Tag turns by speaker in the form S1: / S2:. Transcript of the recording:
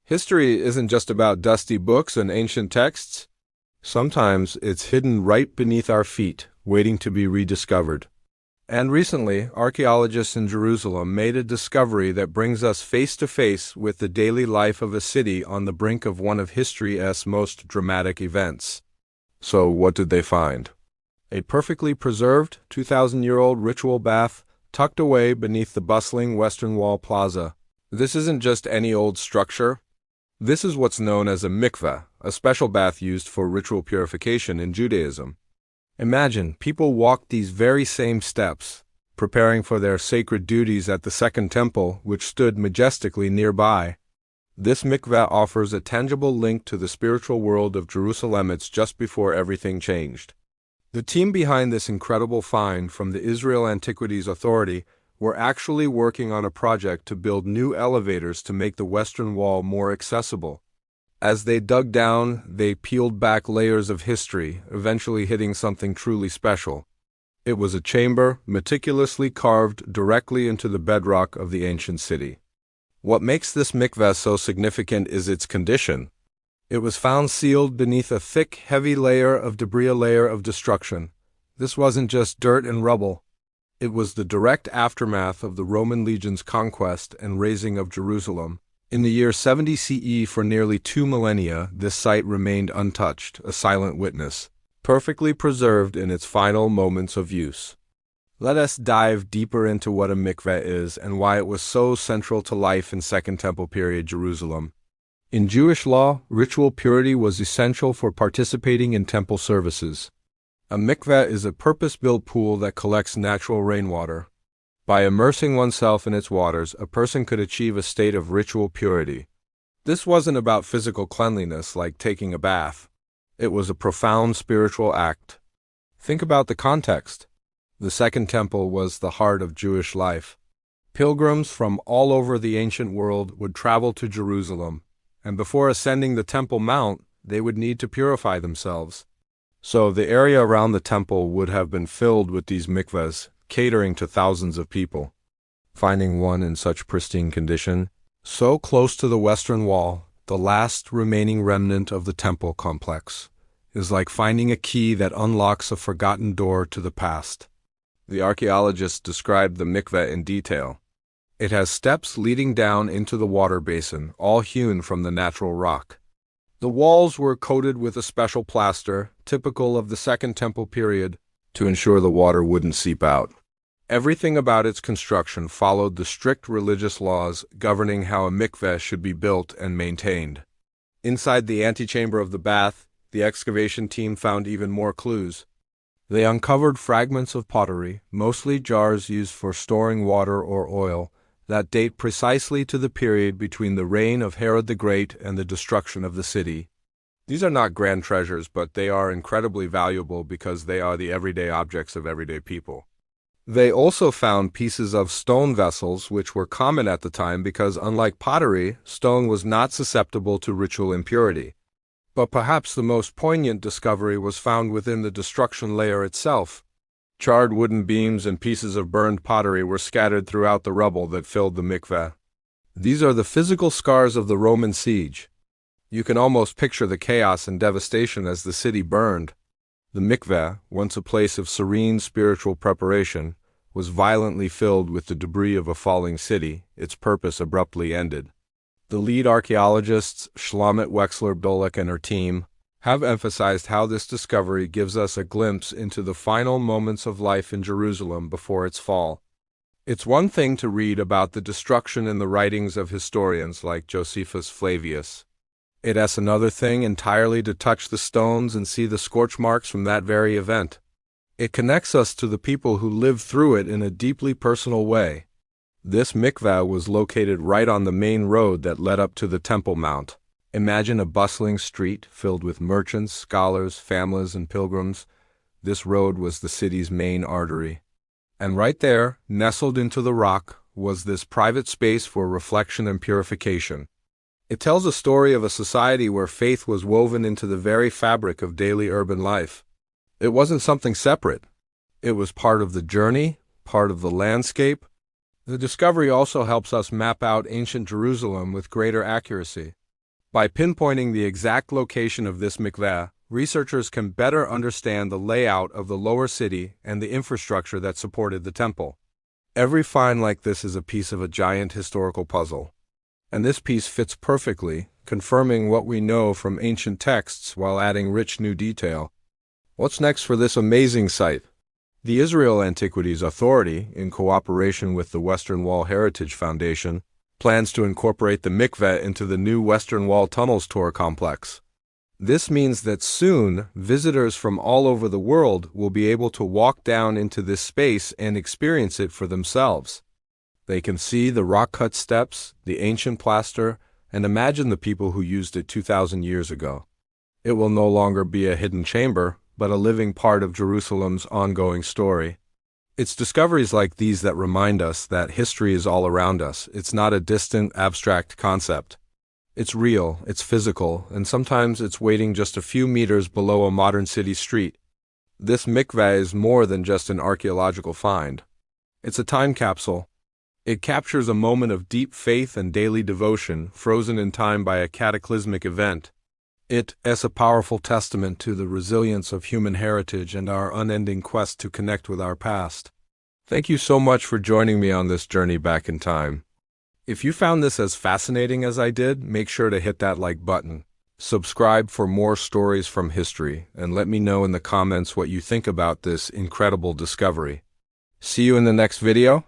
S1: History isn't just about dusty books and ancient texts. Sometimes it's hidden right beneath our feet, waiting to be rediscovered. And recently, archaeologists in Jerusalem made a discovery that brings us face to face with the daily life of a city on the brink of one of history's most dramatic events. So, what did they find? A perfectly preserved, 2,000-year-old ritual bath tucked away beneath the bustling Western Wall Plaza. This isn't just any old structure. This is what's known as a mikveh, a special bath used for ritual purification in Judaism. Imagine, people walked these very same steps, preparing for their sacred duties at the Second Temple, which stood majestically nearby. This mikveh offers a tangible link to the spiritual world of Jerusalem just before everything changed. The team behind this incredible find from the Israel Antiquities Authority were actually working on a project to build new elevators to make the Western Wall more accessible. As they dug down, they peeled back layers of history, eventually hitting something truly special. It was a chamber meticulously carved directly into the bedrock of the ancient city. What makes this mikveh so significant is its condition. It was found sealed beneath a thick, heavy layer of debris, a layer of destruction. This wasn't just dirt and rubble. It was the direct aftermath of the Roman legion's conquest and razing of Jerusalem. In the year 70 CE, for nearly 2 millennia, this site remained untouched, a silent witness, perfectly preserved in its final moments of use. Let us dive deeper into what a mikveh is and why it was so central to life in Second Temple period Jerusalem. In Jewish law, ritual purity was essential for participating in temple services. A mikveh is a purpose-built pool that collects natural rainwater. By immersing oneself in its waters, a person could achieve a state of ritual purity. This wasn't about physical cleanliness like taking a bath. It was a profound spiritual act. Think about the context. The Second Temple was the heart of Jewish life. Pilgrims from all over the ancient world would travel to Jerusalem, and before ascending the Temple Mount, they would need to purify themselves. So the area around the temple would have been filled with these mikvehs, catering to thousands of people. Finding one in such pristine condition, so close to the Western Wall, the last remaining remnant of the temple complex, is like finding a key that unlocks a forgotten door to the past. The archaeologists described the mikveh in detail. It has steps leading down into the water basin, all hewn from the natural rock. The walls were coated with a special plaster, typical of the Second Temple period, to ensure the water wouldn't seep out. Everything about its construction followed the strict religious laws governing how a mikveh should be built and maintained. Inside the antechamber of the bath, the excavation team found even more clues. They uncovered fragments of pottery, mostly jars used for storing water or oil, that date precisely to the period between the reign of Herod the Great and the destruction of the city. These are not grand treasures, but they are incredibly valuable because they are the everyday objects of everyday people. They also found pieces of stone vessels, which were common at the time because, unlike pottery, stone was not susceptible to ritual impurity. But perhaps the most poignant discovery was found within the destruction layer itself. Charred wooden beams and pieces of burned pottery were scattered throughout the rubble that filled the mikveh. These are the physical scars of the Roman siege. You can almost picture the chaos and devastation as the city burned. The mikveh, once a place of serene spiritual preparation, was violently filled with the debris of a falling city, its purpose abruptly ended. The lead archaeologists, Shlomit Wexler-Dolek and her team, have emphasized how this discovery gives us a glimpse into the final moments of life in Jerusalem before its fall. It's one thing to read about the destruction in the writings of historians like Josephus Flavius. It's another thing entirely to touch the stones and see the scorch marks from that very event. It connects us to the people who lived through it in a deeply personal way. This mikveh was located right on the main road that led up to the Temple Mount. Imagine a bustling street filled with merchants, scholars, families, and pilgrims. This road was the city's main artery. And right there, nestled into the rock, was this private space for reflection and purification. It tells a story of a society where faith was woven into the very fabric of daily urban life. It wasn't something separate. It was part of the journey, part of the landscape. The discovery also helps us map out ancient Jerusalem with greater accuracy. By pinpointing the exact location of this mikveh, researchers can better understand the layout of the lower city and the infrastructure that supported the temple. Every find like this is a piece of a giant historical puzzle. And this piece fits perfectly, confirming what we know from ancient texts while adding rich new detail. What's next for this amazing site? The Israel Antiquities Authority, in cooperation with the Western Wall Heritage Foundation, plans to incorporate the mikveh into the new Western Wall Tunnels tour complex. This means that soon, visitors from all over the world will be able to walk down into this space and experience it for themselves. They can see the rock-cut steps, the ancient plaster, and imagine the people who used it 2,000 years ago. It will no longer be a hidden chamber, but a living part of Jerusalem's ongoing story. It's discoveries like these that remind us that history is all around us. It's not a distant, abstract concept. It's real, it's physical, and sometimes it's waiting just a few meters below a modern city street. This mikveh is more than just an archaeological find. It's a time capsule. It captures a moment of deep faith and daily devotion, frozen in time by a cataclysmic event. It is a powerful testament to the resilience of human heritage and our unending quest to connect with our past. Thank you so much for joining me on this journey back in time. If you found this as fascinating as I did, make sure to hit that like button. Subscribe for more stories from history, and let me know in the comments what you think about this incredible discovery. See you in the next video.